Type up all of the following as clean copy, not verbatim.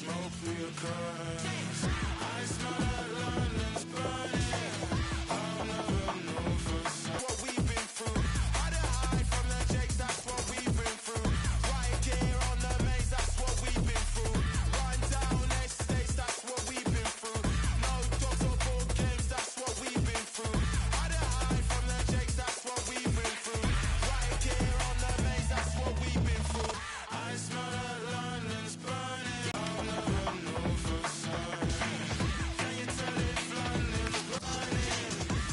smoke through your curtains. I smell like London's burning. I'll never know for certain what we've been through. How to hide from the jakes, that's what we've been through. Right here on the maze, that's what we've been through. Run down estates, that's what we've been through. No dogs or board games, that's what we've been through. How to hide from the jakes, that's what we've been through. Right here on the maze, that's what we've been through. I smell like London's burning. I'll never know for certain. Can you tell if London's burning?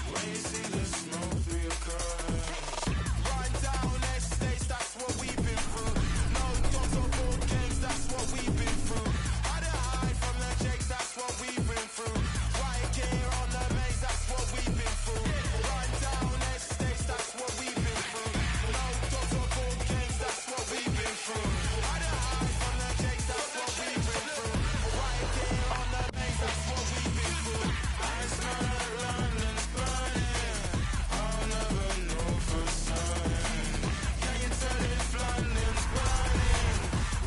When you see the smoke through your curtains. Run down estates, that's what we've been through. No dogs or board games, that's what we've been through. How to hide from the jakes, that's what we've been through. Right here on the maze, that's what we've been through. Run down estates, that's what we've been through. No dogs or board games, that's what we've been through. How to hide from the jakes, that's what we've been through. Right here on the maze, that's what we've been through. I smell like London's burning. I'll never know for certain. Can you tell if London's burning?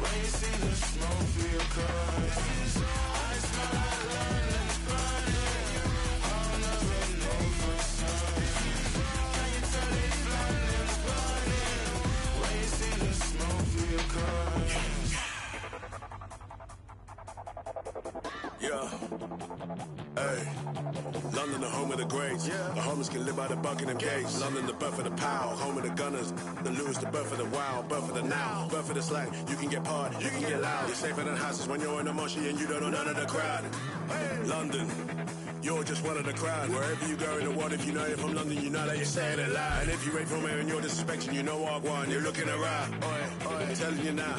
When you see the smoke through your curtains. I smell like London's burning. I'll never know for certain. Can you tell if London's burning? When you see the smoke through your curtains. Yeah. Hey. London, the home of the greats. The homeless can live by the Buckingham Gates. London, the birth of the pow. Home of the gunners. The Lewis, the birth of the wild. Birth of the now. Birth of the slack. You can get party. You can get loud. You're safer than houses when you're in a moshie and you don't know none of the crowd. London. You're just one of the crowd. Wherever you go in the world, if you know you're from London, you know that you're saying it loud. And if you ain't from here and you're disrespecting, you know what I want. You're looking around. Oi, oi, I'm telling you now.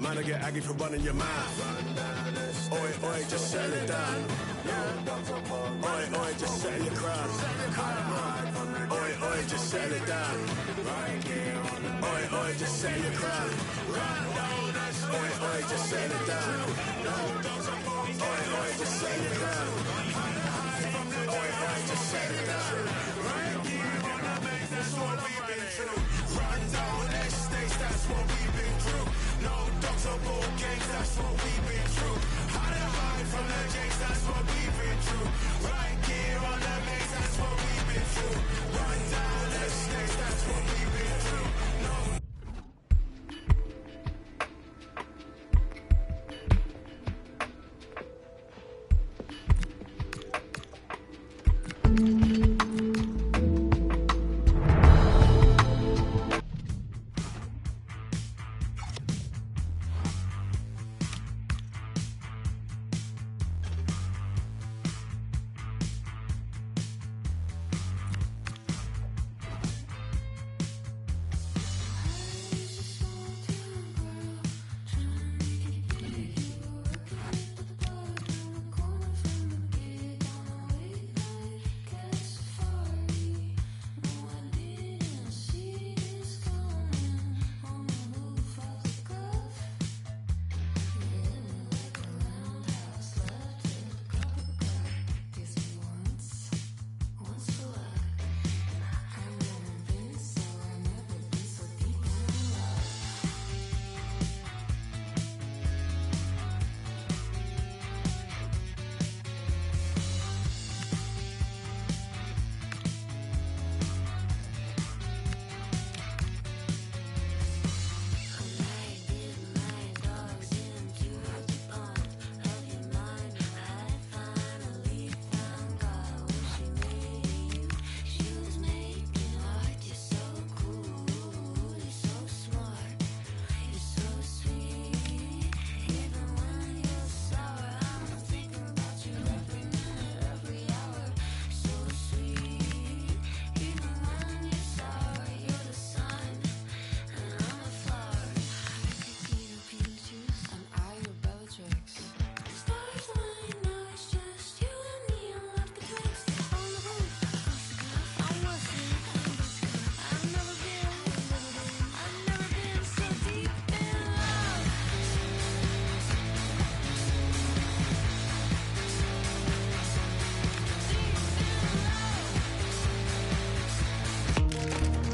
Man, I get aggy for running your mouth. Oi, oi, just settle it down. Oi, oi, just settle your crown. Oi, oi, just settle it down. Oi, oi, just settle your crown. Oi, oi, just settle it down. Oi, oi, just settle your crown. Oi, oi, just settle it down. That's what we've been through. Run down estates, that's what we've been through. No dogs or board games, that's what we've been through. How to hide from the jakes, that's what we've been through. Right here on the maze, that's what we've been through. Run down estates, that's what we've been through. No.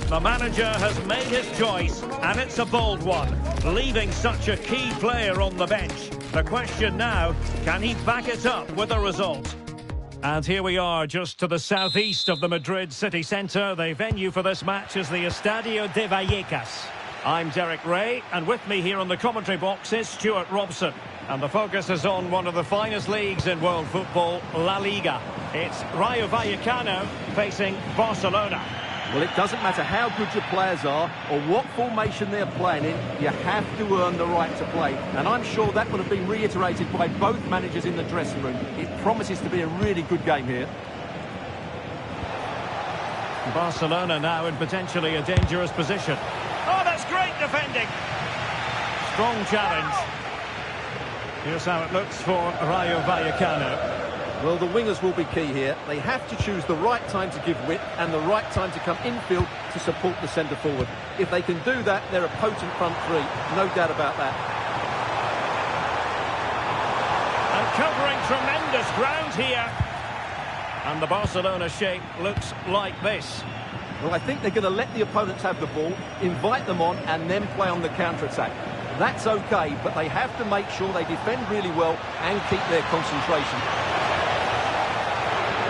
The manager has made his choice, and it's a bold one, leaving such a key player on the bench. The question now, can he back it up with a result? And here we are, just to the southeast of the Madrid city centre. The venue for this match is the Estadio de Vallecas. I'm Derek Ray, and with me here on the commentary box is Stuart Robson. And the focus is on one of the finest leagues in world football, La Liga. It's Rayo Vallecano facing Barcelona. Well, it doesn't matter how good your players are or what formation they're playing in, you have to earn the right to play. And I'm sure that will have been reiterated by both managers in the dressing room. It promises to be a really good game here. Barcelona now in potentially a dangerous position. Oh, that's great defending. Strong challenge. Here's how it looks for Rayo Vallecano. Well, the wingers will be key here. They have to choose the right time to give width and the right time to come infield to support the centre forward. If they can do that, they're a potent front three. No doubt about that. And covering tremendous ground here. And the Barcelona shape looks like this. Well, I think they're going to let the opponents have the ball, invite them on, and then play on the counter-attack. That's okay, but they have to make sure they defend really well and keep their concentration.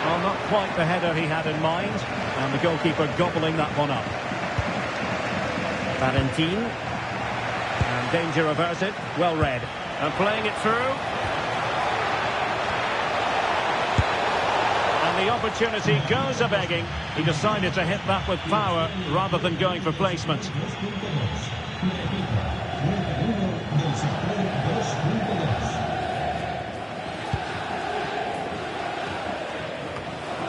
Well, not quite the header he had in mind, and the goalkeeper gobbling that one up. Valentin, and danger averted, well read, and playing it through. And the opportunity goes a-begging. He decided to hit that with power rather than going for placement.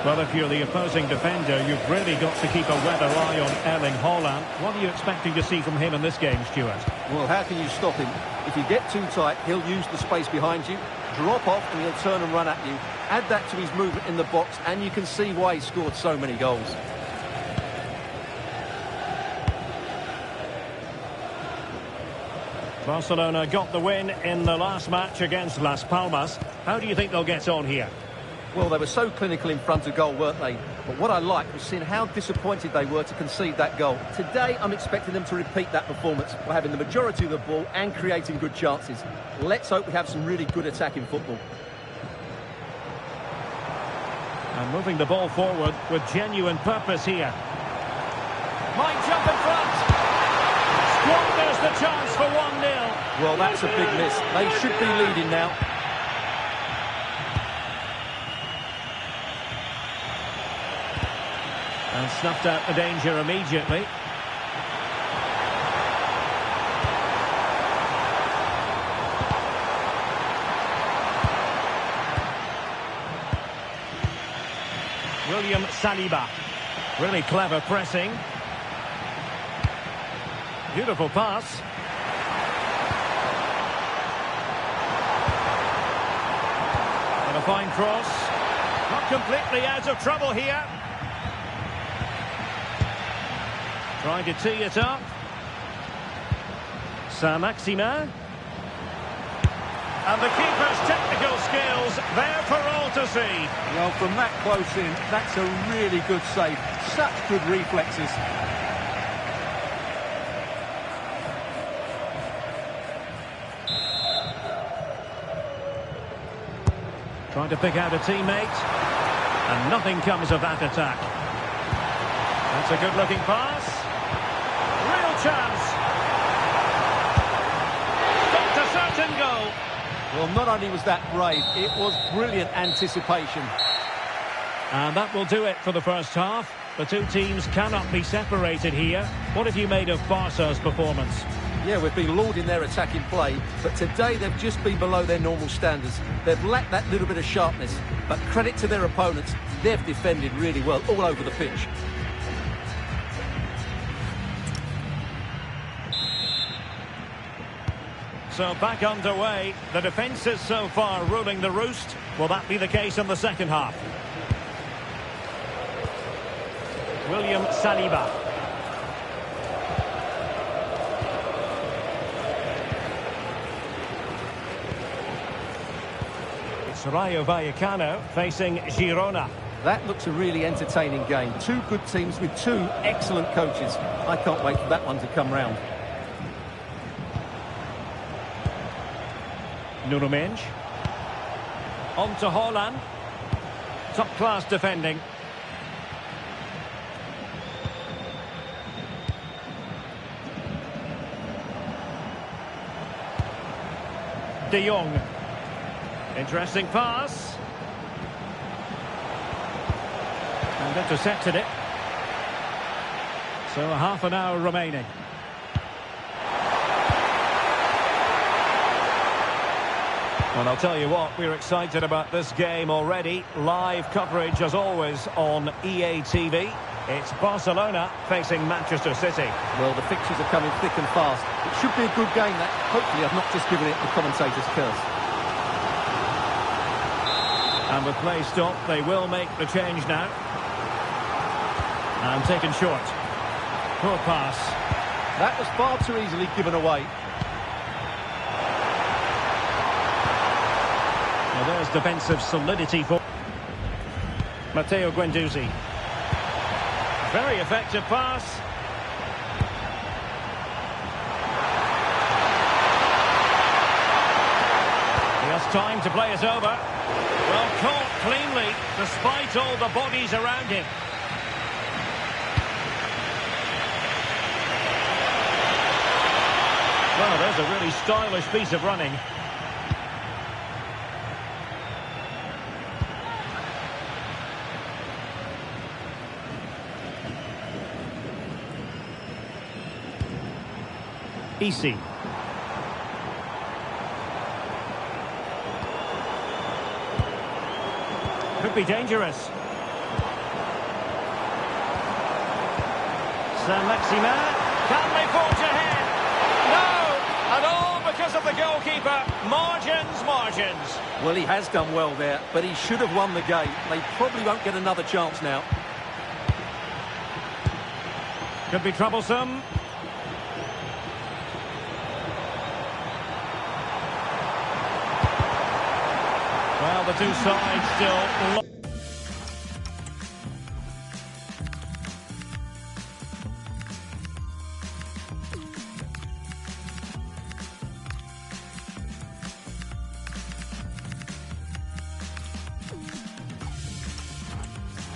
Well, if you're the opposing defender, you've really got to keep a weather eye on Erling Haaland. What are you expecting to see from him in this game, Stuart? Well, how can you stop him? If you get too tight, he'll use the space behind you, drop off, and he'll turn and run at you. Add that to his movement in the box, and you can see why he scored so many goals. Barcelona got the win in the last match against Las Palmas. How do you think they'll get on here? Well, they were so clinical in front of goal, weren't they? But what I liked was seeing how disappointed they were to concede that goal. Today, I'm expecting them to repeat that performance by having the majority of the ball and creating good chances. Let's hope we have some really good attacking football. And moving the ball forward with genuine purpose here. Might jump in front. Squanders the chance for 1-0. Well, that's a big miss. They should be leading now. And snuffed out the danger immediately. William Saliba. Really clever pressing. Beautiful pass. And a fine cross. Not completely out of trouble here. Trying to tee it up. Saint-Maximin. And the keeper's technical skills there for all to see. Well, from that close in, that's a really good save. Such good reflexes. Trying to pick out a teammate. And nothing comes of that attack. That's a good-looking pass. Real chance. Got a certain goal. Well, not only was that brave, it was brilliant anticipation. And that will do it for the first half. The two teams cannot be separated here. What have you made of Barca's performance? Yeah, we've been lauding their attacking play, but today they've just been below their normal standards. They've lacked that little bit of sharpness, but credit to their opponents, they've defended really well all over the pitch. So back underway. The defences so far ruling the roost. Will that be the case in the second half? William Saliba. It's Rayo Vallecano facing Girona. That looks a really entertaining game. Two good teams with two excellent coaches. I can't wait for that one to come round. Nuno Mendes. On to Haaland. Top-class defending. De Jong. Interesting pass. And intercepted it. So half an hour remaining. Well, I'll tell you what, we're excited about this game already. Live coverage, as always, on EA TV. It's Barcelona facing Manchester City. Well, the fixtures are coming thick and fast. It should be a good game, that. Hopefully I've not just given it the commentator's curse. And with play stopped, they will make the change now. And taken short. Poor pass. That was far too easily given away. Well, there's defensive solidity for Matteo Guendouzi. Very effective pass. He has time to play it over. Well, caught cleanly, despite all the bodies around him. Well, there's a really stylish piece of running. Easy. Could be dangerous. Saint-Maximin. Can they forge ahead? No! And all because of the goalkeeper. Margins. Well, he has done well there, but he should have won the game. They probably won't get another chance now. Could be troublesome. Well, the two sides still...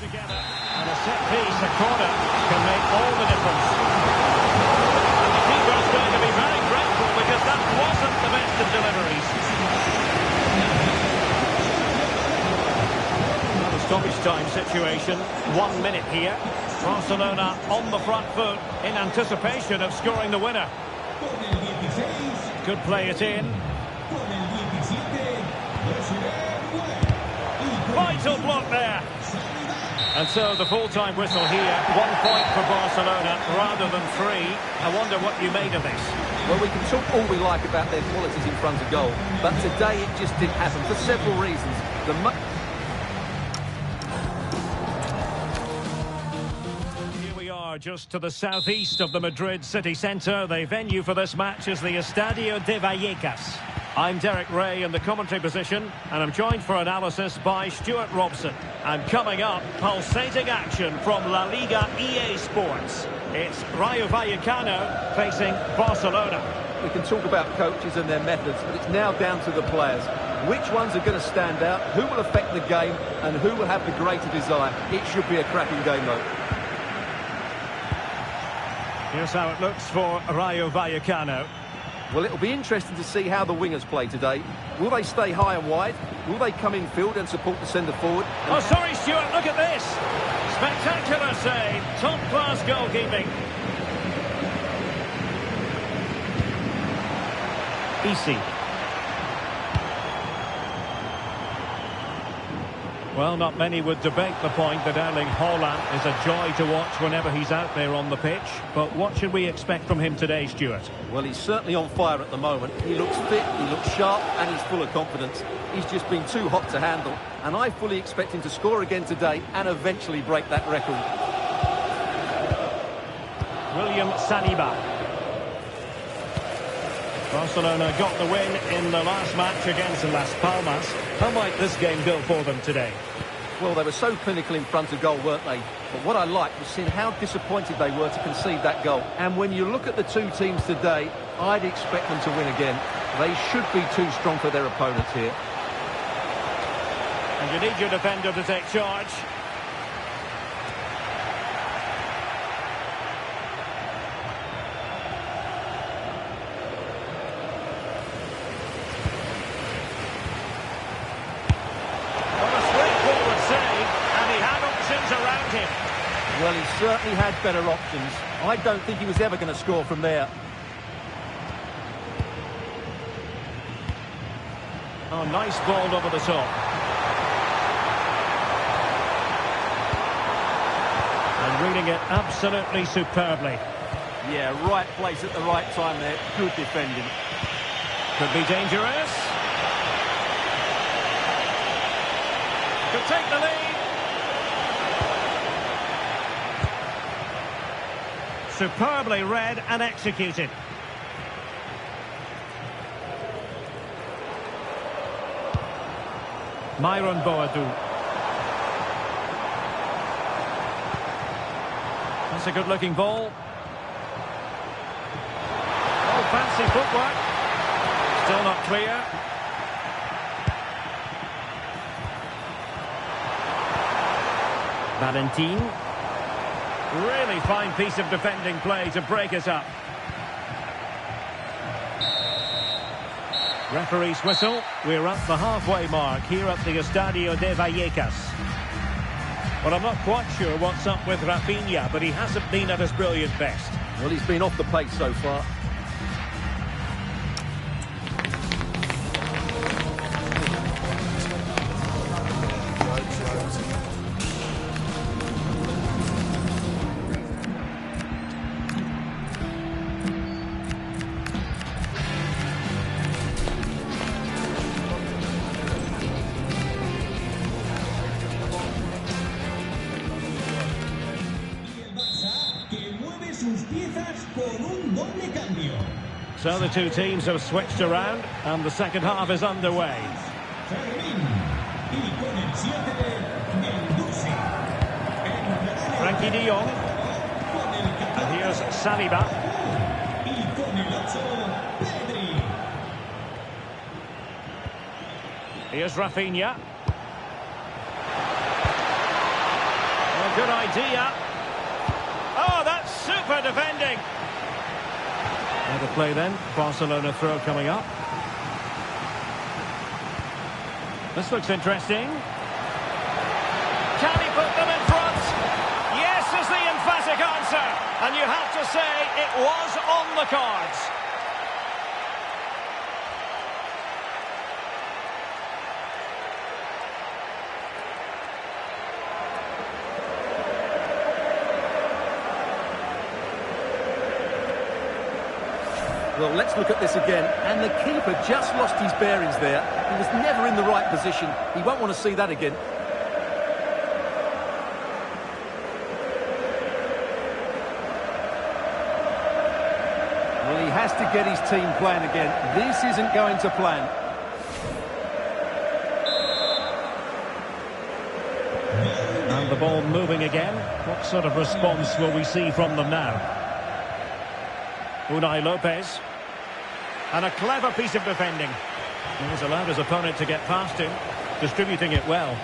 together, and a set piece, a corner, can make all the difference. And the keeper's going to be very grateful because that wasn't the best of deliveries. Well, the stoppage time situation, 1 minute here. Barcelona on the front foot in anticipation of scoring the winner. Could play it in. Vital block there. And so the full-time whistle here, 1 point for Barcelona rather than 3. I wonder what you made of this. Well, we can talk all we like about their qualities in front of goal, but today it just didn't happen for several reasons. Here we are, just to the southeast of the Madrid city centre. The venue for this match is the Estadio de Vallecas. I'm Derek Ray in the commentary position, and I'm joined for analysis by Stuart Robson. And coming up, pulsating action from La Liga EA Sports. It's Rayo Vallecano facing Barcelona. We can talk about coaches and their methods, but it's now down to the players. Which ones are going to stand out, who will affect the game, and who will have the greater desire. It should be a cracking game, though. Here's how it looks for Rayo Vallecano. Well, it'll be interesting to see how the wingers play today. Will they stay high and wide? Will they come in field and support the centre forward? Oh, sorry, Stuart, look at this. Spectacular save. Top-class goalkeeping. Easy. Well, not many would debate the point that Erling Haaland is a joy to watch whenever he's out there on the pitch. But what should we expect from him today, Stuart? Well, he's certainly on fire at the moment. He looks fit, he looks sharp, and he's full of confidence. He's just been too hot to handle, and I fully expect him to score again today and eventually break that record. William Saliba. Barcelona got the win in the last match against Las Palmas. How might this game go for them today? Well, they were so clinical in front of goal, weren't they? But what I liked was seeing how disappointed they were to concede that goal. And when you look at the two teams today, I'd expect them to win again. They should be too strong for their opponents here. And you need your defender to take charge. What a straightforward save, and he had options around him. Well, he certainly had better options. I don't think he was ever going to score from there. Oh, nice ball over the top. And reading it absolutely superbly. Yeah, right place at the right time there. Good defending. Could be dangerous. Could take the lead. Superbly read and executed. Myron Boadu. That's a good-looking ball. Oh, fancy footwork. Still not clear. Valentin. Really fine piece of defending play to break us up. Referee's whistle. We're at the halfway mark here at the Estadio de Vallecas. Well, I'm not quite sure what's up with Rafinha, but he hasn't been at his brilliant best. Well, he's been off the pace so far. So the two teams have switched around and the second half is underway. Frankie de Jong. And here's Saliba. Here's Rafinha. Oh, good idea. Oh, that's super defending. Out of play then. Barcelona throw coming up. This looks interesting. Can he put them in front? Yes is the emphatic answer. And you have to say it was on the cards. Well, let's look at this again. And the keeper just lost his bearings there. He was never in the right position. He won't want to see that again. Well, he has to get his team playing again. This isn't going to plan. And the ball moving again. What sort of response will we see from them now? Unai Lopez. And a clever piece of defending. He's allowed his opponent to get past him, distributing it well.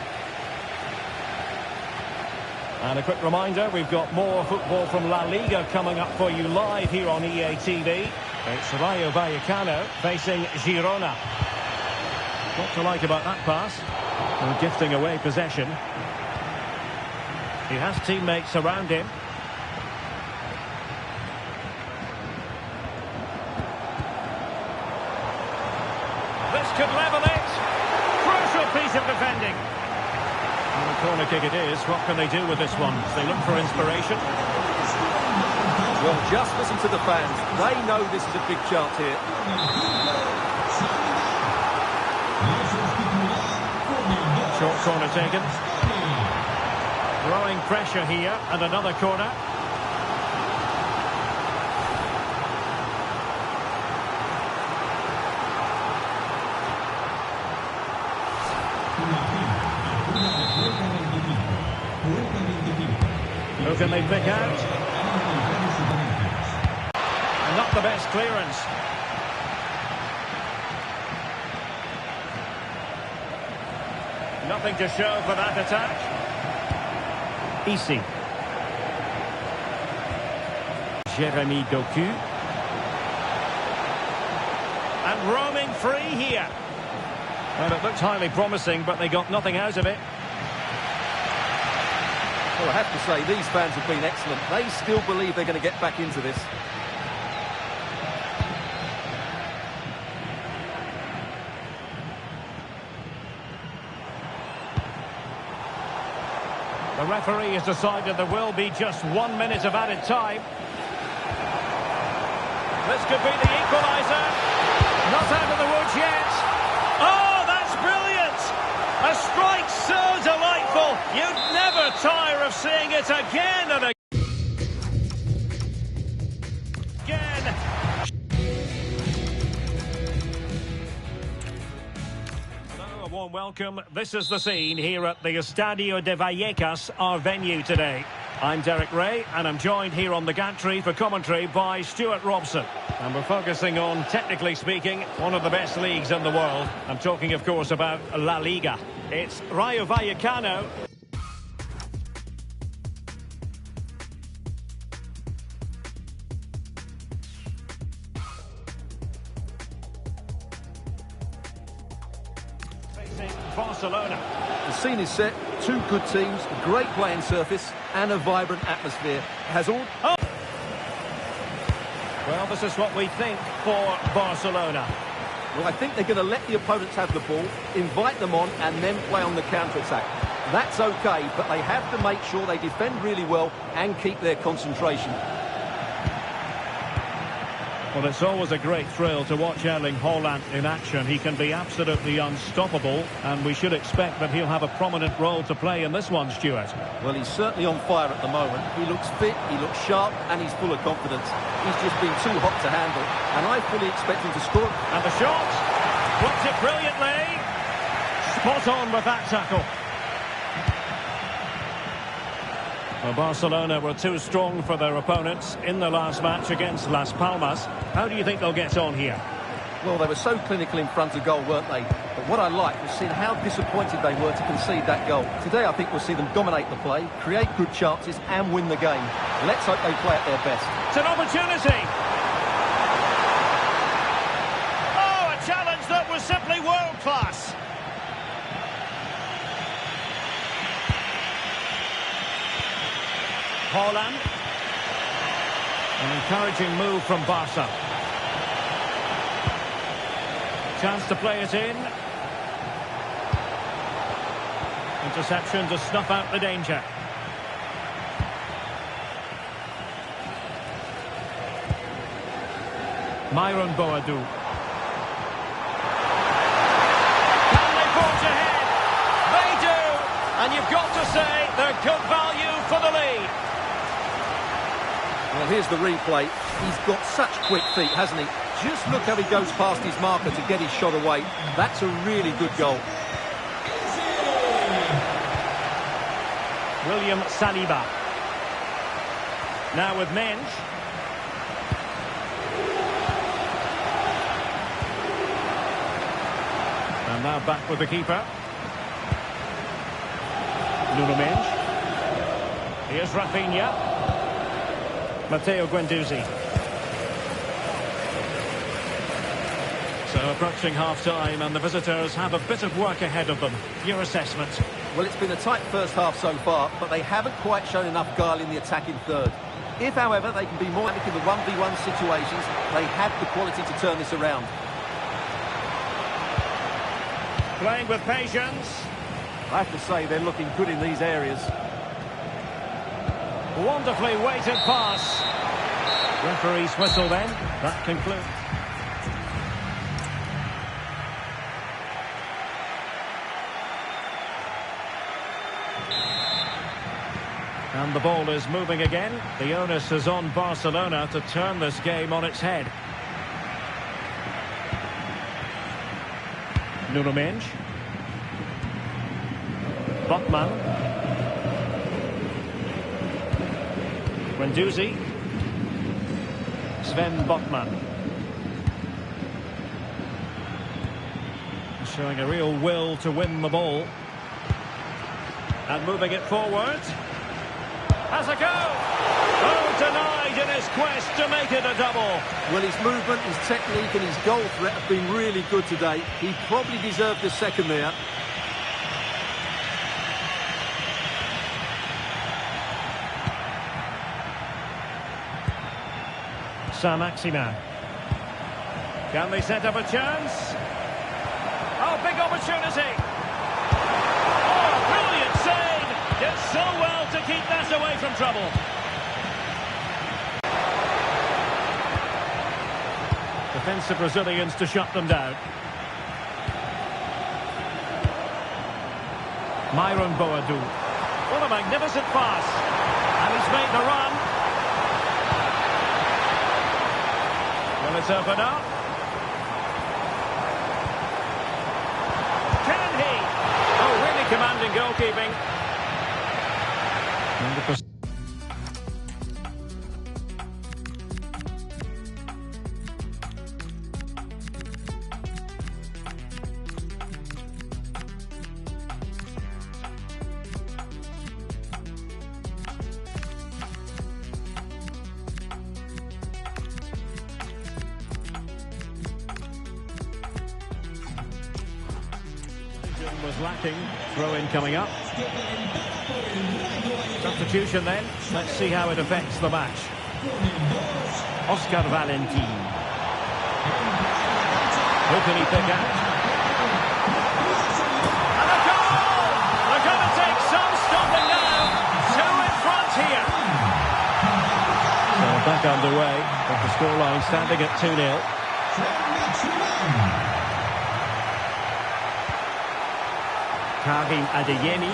And a quick reminder, we've got more football from La Liga coming up for you live here on EA TV. It's Rayo Vallecano facing Girona. What to like about that pass? And gifting away possession. He has teammates around him. This could level it. Crucial piece of defending. And a corner kick it is. What can they do with this one? They look for inspiration. Well, just listen to the fans. They know this is a big chance here. Short corner taken. Growing pressure here, and another corner. Who can they pick out? And not the best clearance. Nothing to show for that attack. Ici. Jeremy Doku. And roaming free here. Well, it looked highly promising, but they got nothing out of it. Well, I have to say, these fans have been excellent. They still believe they're going to get back into this. The referee has decided there will be just 1 minute of added time. This could be the equaliser. Not out of the woods yet. Oh, that's brilliant! A strike so delightful. You'd never tire of seeing it again and again. A warm welcome. This is the scene here at the Estadio de Vallecas, our venue today. I'm Derek Ray, and I'm joined here on the gantry for commentary by Stuart Robson. And we're focusing on, technically speaking, one of the best leagues in the world. I'm talking, of course, about La Liga. It's Rayo Vallecano. Facing Barcelona. The scene is set, two good teams, a great playing surface and a vibrant atmosphere. It has all... Oh! Well, this is what we think for Barcelona. Well, I think they're going to let the opponents have the ball, invite them on and then play on the counter-attack. That's okay, but they have to make sure they defend really well and keep their concentration. Well, it's always a great thrill to watch Erling Haaland in action. He can be absolutely unstoppable, and we should expect that he'll have a prominent role to play in this one, Stuart. Well, he's certainly on fire at the moment. He looks fit, he looks sharp, and he's full of confidence. He's just been too hot to handle, and I fully expect him to score. And the shot! Blocked it brilliantly! Spot on with that tackle. Well, Barcelona were too strong for their opponents in the last match against Las Palmas. How do you think they'll get on here? Well, they were so clinical in front of goal, weren't they? But what I liked was seeing how disappointed they were to concede that goal. Today, I think we'll see them dominate the play, create good chances and win the game. Let's hope they play at their best. It's an opportunity! Oh, a challenge that was simply world-class! Haaland. An encouraging move from Barca. Chance to play it in. Interception to snuff out the danger. Myron Boadu. Can they forge ahead? They do! And you've got to say they're good value for the lead. Well, here's the replay. He's got such quick feet, hasn't he? Just look how he goes past his marker to get his shot away. That's a really good goal. William Saliba. Now with Mensch. And now back with the keeper. Nuno Mensch. Here's Rafinha. Matteo Guendouzi. So approaching half-time, and the visitors have a bit of work ahead of them. Your assessment? Well, it's been a tight first half so far, but they haven't quite shown enough guile in the attacking third. If, however, they can be more active in the 1v1 situations, they have the quality to turn this around. Playing with patience. I have to say, they're looking good in these areas. Wonderfully weighted pass. Referee's whistle then. That concludes. And the ball is moving again. The onus is on Barcelona to turn this game on its head. Nuno Mensch. Botman. Guendouzi. Sven Botman. Showing a real will to win the ball. And moving it forward. Has a go! Oh, denied in his quest to make it a double. Well, his movement, his technique and his goal threat have been really good today. He probably deserved a second there. Saint-Maximin. Can they set up a chance? Oh, big opportunity. Oh, brilliant save. Did so well to keep that away from trouble. Defensive Brazilians to shut them down. Myron Boadu. What a magnificent pass. And he's made the run. Will it open up? Can he? Oh, really commanding goalkeeping. 100%. Was lacking. Throw-in coming up. Substitution then. Let's see how it affects the match. Oscar Valentin. Who can he pick out? And a goal! They're going to take some stopping now. Two in front here. So back underway, with the scoreline standing at 2-0. Karim Adeyemi.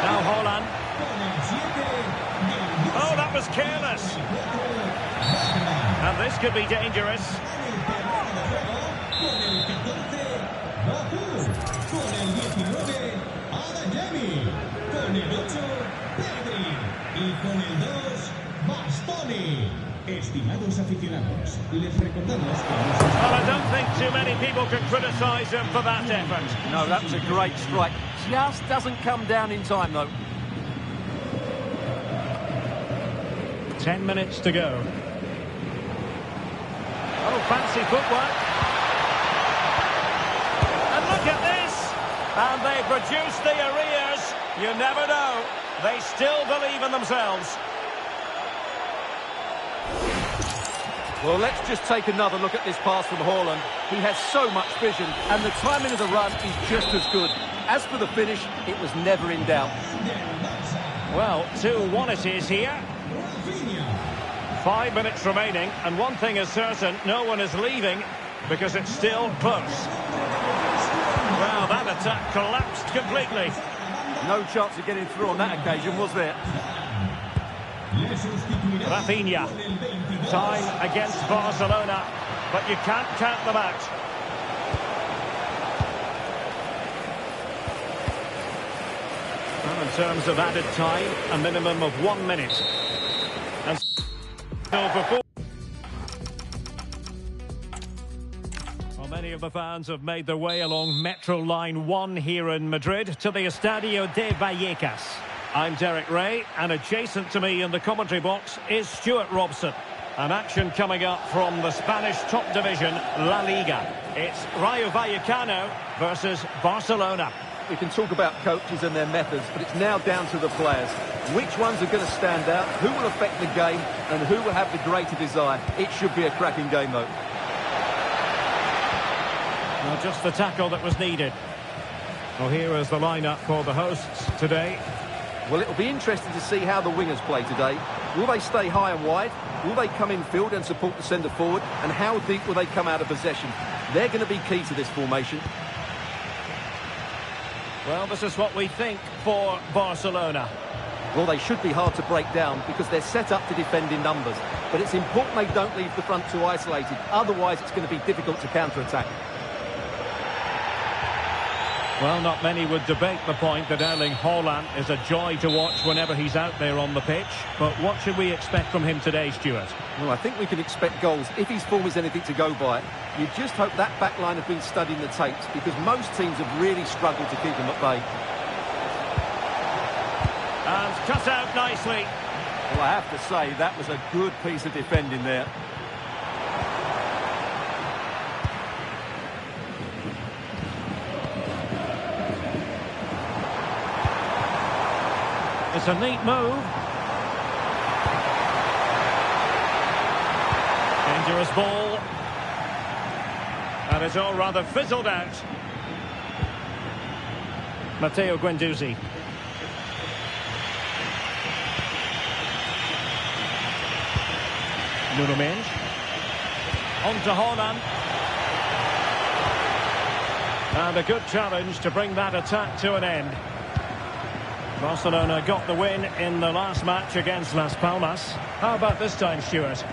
Now Holland. Oh, that was careless. And this could be dangerous. Estimados aficionados, les recordamos que... Well, I don't think too many people can criticise him for that effort. No, that was a great strike. Just doesn't come down in time, though. 10 minutes to go. Oh, fancy footwork. And look at this. And they've reduced the arrears. You never know. They still believe in themselves. Well, let's just take another look at this pass from Haaland. He has so much vision, and the timing of the run is just as good. As for the finish, it was never in doubt. Well, 2-1 it is here. 5 minutes remaining, and one thing is certain, no one is leaving, because it's still close. Well, that attack collapsed completely. No chance of getting through on that occasion, was there? Rafinha. Time against Barcelona, but you can't count them out. Well, in terms of added time, a minimum of 1 minute. And still before. Well, many of the fans have made their way along Metro Line 1 here in Madrid to the Estadio de Vallecas. I'm Derek Ray, and adjacent to me in the commentary box is Stuart Robson. An action coming up from the Spanish top division, La Liga. It's Rayo Vallecano versus Barcelona. We can talk about coaches and their methods, but it's now down to the players. Which ones are going to stand out, who will affect the game, and who will have the greater desire. It should be a cracking game, though. Well, just the tackle that was needed. Well, here is the lineup for the hosts today. Well, it'll be interesting to see how the wingers play today. Will they stay high and wide? Will they come in field and support the centre forward? And how deep will they come out of possession? They're going to be key to this formation. Well, this is what we think for Barcelona. Well, they should be hard to break down because they're set up to defend in numbers. But it's important they don't leave the front too isolated. Otherwise, it's going to be difficult to counter-attack. Well, not many would debate the point that Erling Haaland is a joy to watch whenever he's out there on the pitch. But what should we expect from him today, Stuart? Well, I think we can expect goals if his form is anything to go by. You just hope that back line have been studying the tapes because most teams have really struggled to keep him at bay. Cut out nicely. Well, I have to say, that was a good piece of defending there. It's a neat move. Dangerous ball. And it's all rather fizzled out. Matteo Guendouzi. Nuno Mendes. On to Haaland. And a good challenge to bring that attack to an end. Barcelona got the win in the last match against Las Palmas. How about this time, Stuart?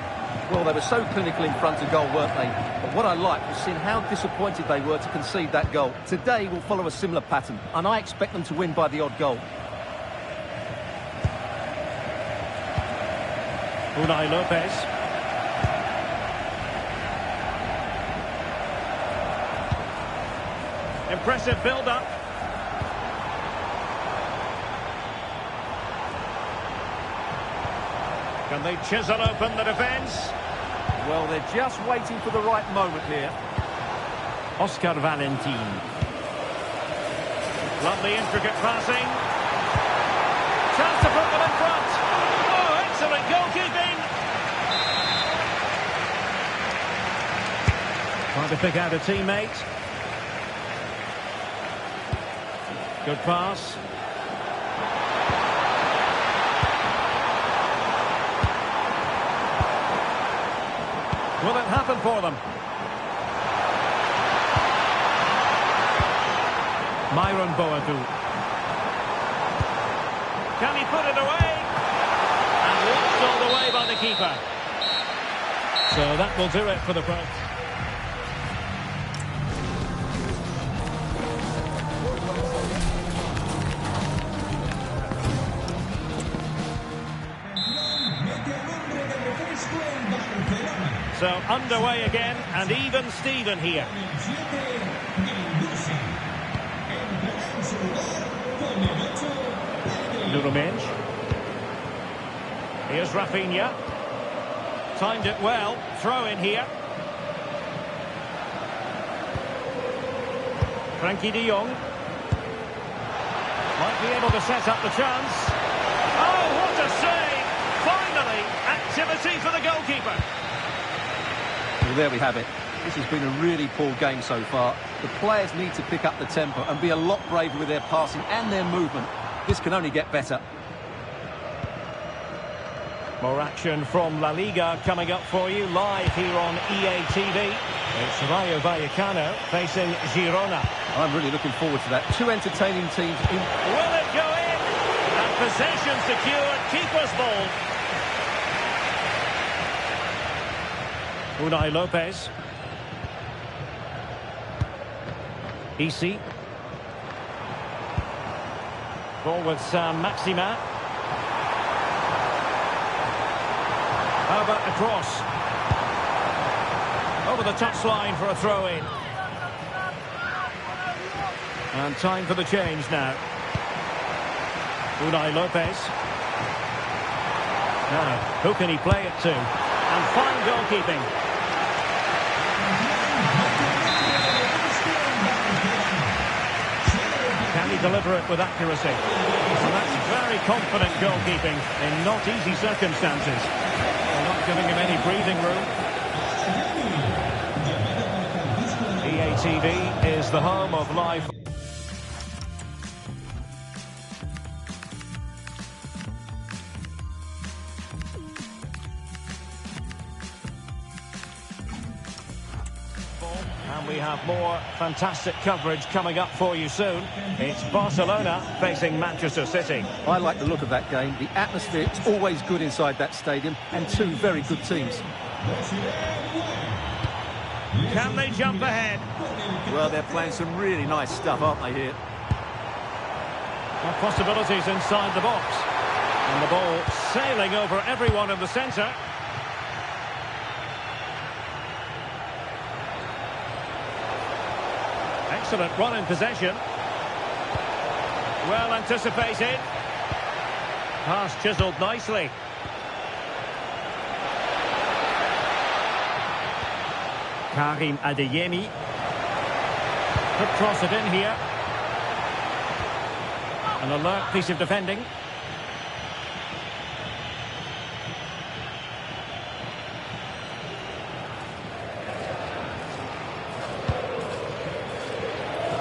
Well, they were so clinical in front of goal, weren't they? But what I liked was seeing how disappointed they were to concede that goal. Today will follow a similar pattern, and I expect them to win by the odd goal. Unai Lopez. Impressive build-up. Can they chisel open the defence? Well, they're just waiting for the right moment here. Oscar Valentin. Lovely intricate passing. Chance to put them in front. Oh, excellent goalkeeping. Trying to pick out a teammate. Good pass. Will it happen for them? Myron Boadu. Can he put it away? And watched all the way by the keeper. So that will do it for the Preds. So underway again, and even Steven here. Nuno Mendes. Here's Rafinha. Timed it well. Throw in here. Frankie de Jong. Might be able to set up the chance. Oh, what a save! Finally, activity for the goalkeeper. Well, there we have it. This has been a really poor game so far. The players need to pick up the tempo and be a lot braver with their passing and their movement. This can only get better. More action from La Liga coming up for you live here on EA TV. It's Rayo Vallecano facing Girona. I'm really looking forward to that. Two entertaining teams. Will it go in? And possession secured. Keeper's ball. Unai Lopez. Isi. Ball with Maxima. How about the cross? Over the touchline for a throw-in. And time for the change now. Unai Lopez. Now, who can he play it to? And fine goalkeeping. Can he deliver it with accuracy? And that's very confident goalkeeping in not easy circumstances. They're not giving him any breathing room. EA TV is the home of live. And we have more fantastic coverage coming up for you soon. It's Barcelona facing Manchester City. I like the look of that game. The atmosphere is always good inside that stadium, and two very good teams. Can they jump ahead? Well, they're playing some really nice stuff, aren't they, here? Well, possibilities inside the box. And the ball sailing over everyone in the centre. Excellent run in possession. Well anticipated. Pass chiselled nicely. Karim Adeyemi. Could cross it in here. An alert piece of defending.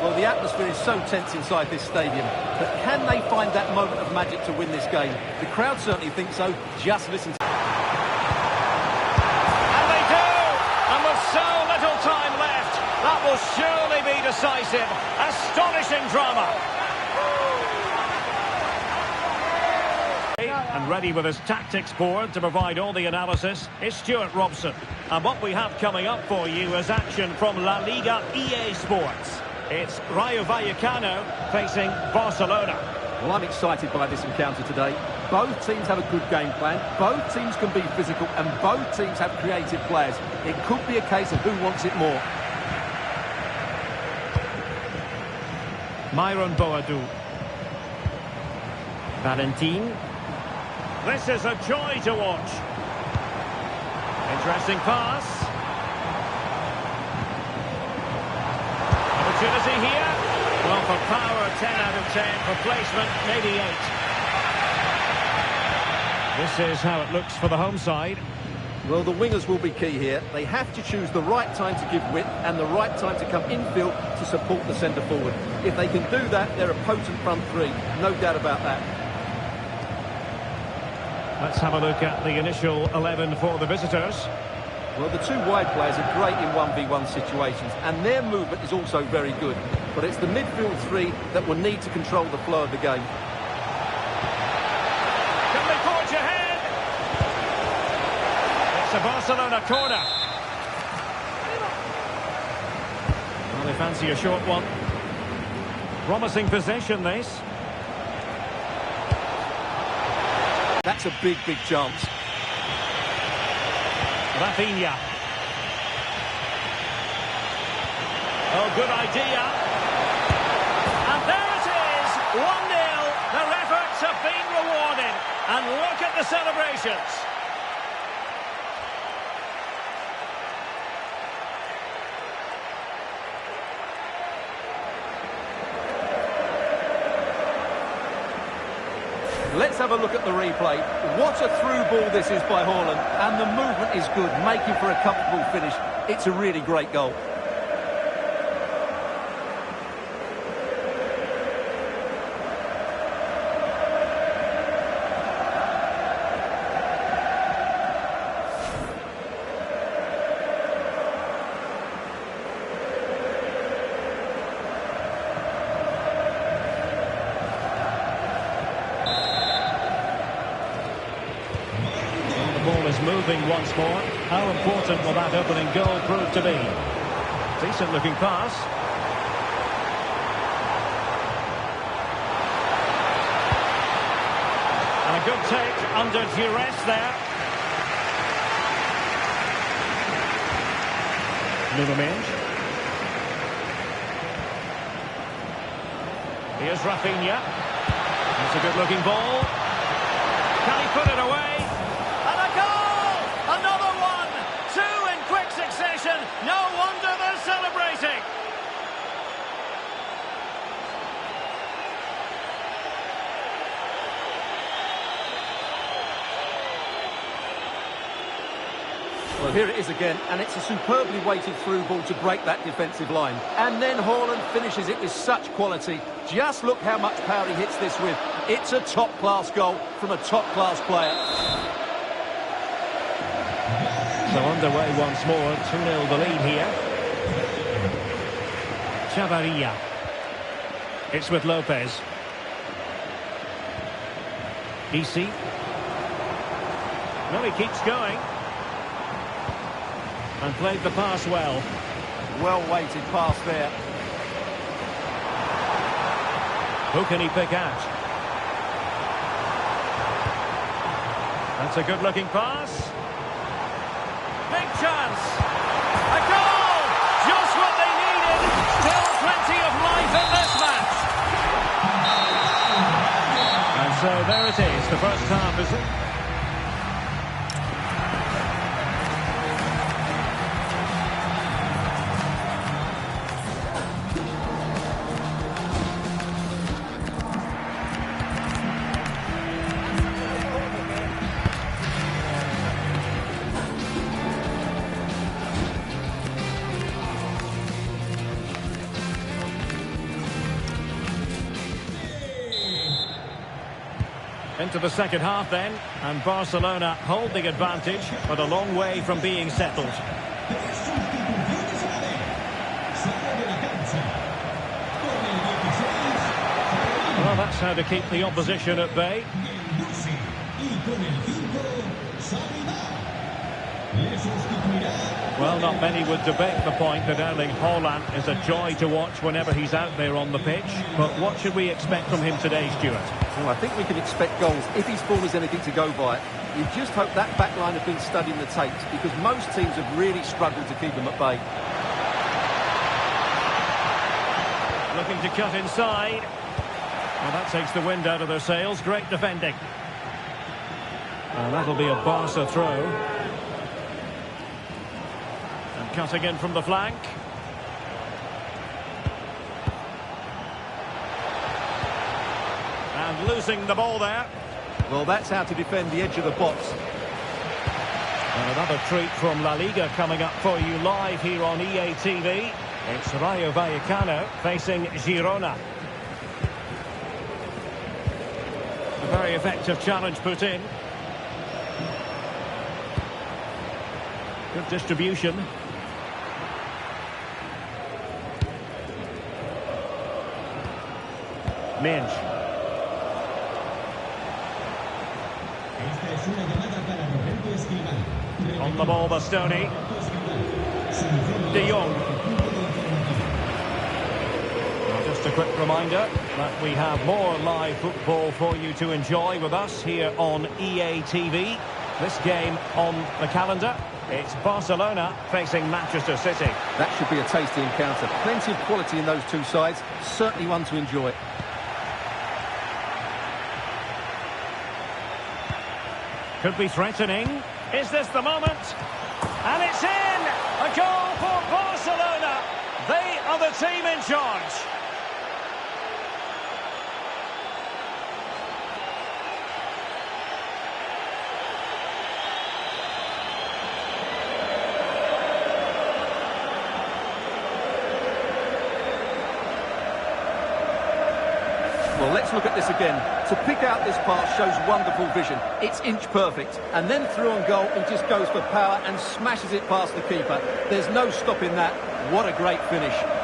Well, the atmosphere is so tense inside this stadium, but can they find that moment of magic to win this game? The crowd certainly think so. Just listen to... And they do! And with so little time left, that will surely be decisive. Astonishing drama. And ready with his tactics board to provide all the analysis is Stuart Robson. And what we have coming up for you is action from La Liga EA Sports. It's Rayo Vallecano facing Barcelona. Well, I'm excited by this encounter today. Both teams have a good game plan, both teams can be physical, and both teams have creative players. It could be a case of who wants it more. Myron Boadou. Valentin. This is a joy to watch. Interesting pass. Opportunity here. Well, for power, 10 out of 10. For placement, maybe 8. This is how it looks for the home side. Well, the wingers will be key here. They have to choose the right time to give width and the right time to come infield to support the centre forward. If they can do that, they're a potent front three. No doubt about that. Let's have a look at the initial 11 for the visitors. Well, the two wide players are great in 1v1 situations, and their movement is also very good. But it's the midfield three that will need to control the flow of the game. Can they forge ahead? It's a Barcelona corner. Well, they fancy a short one. Promising possession, this. That's a big, big chance. Rafinha. Oh, good idea. And there it is, 1-0. Their efforts have been rewarded. And look at the celebrations. Let's have a look at the replay. What a through ball this is by Haaland. And the movement is good, making for a comfortable finish. It's a really great goal. Moving once more. How important will that opening goal prove to be? Decent looking pass. And a good take under duress there. Nuno. Here's Rafinha. That's a good looking ball. Can he put it away? No wonder they're celebrating. Well, here it is again, and it's a superbly weighted through ball to break that defensive line. And then Haaland finishes it with such quality. Just look how much power he hits this with. It's a top-class goal from a top-class player. So underway once more, 2-0 the lead here. Chavarria. It's with Lopez. Isi. No, he keeps going. And played the pass well. Well-weighted pass there. Who can he pick out? That's a good-looking pass. Big chance. A goal! Just what they needed. Still plenty of life in this match. And so there it is, the first half is... Into the second half then, and Barcelona hold the advantage, but a long way from being settled. Well, that's how to keep the opposition at bay. Well, not many would debate the point that Erling Haaland is a joy to watch whenever he's out there on the pitch. But what should we expect from him today, Stuart? Well, I think we can expect goals if his form is anything to go by. You just hope that back line have been studying the tapes, because most teams have really struggled to keep them at bay. Looking to cut inside. Well, that takes the wind out of their sails. Great defending. And that'll be a Barca throw. And cutting in from the flank. And losing the ball there. Well, that's how to defend the edge of the box. And another treat from La Liga coming up for you live here on EA TV. It's Rayo Vallecano facing Girona. A very effective challenge put in. Good distribution. Minge. On the ball, Bastoni. De Jong. Well, just a quick reminder that we have more live football for you to enjoy with us here on EA TV. This game on the calendar, it's Barcelona facing Manchester City. That should be a tasty encounter. Plenty of quality in those two sides. Certainly one to enjoy. Could be threatening. Is this the moment? And it's in! A goal for Barcelona! They are the team in charge. Well, let's look at this again. To pick out this pass shows wonderful vision. It's inch perfect. And then through on goal, he just goes for power and smashes it past the keeper. There's no stopping that. What a great finish.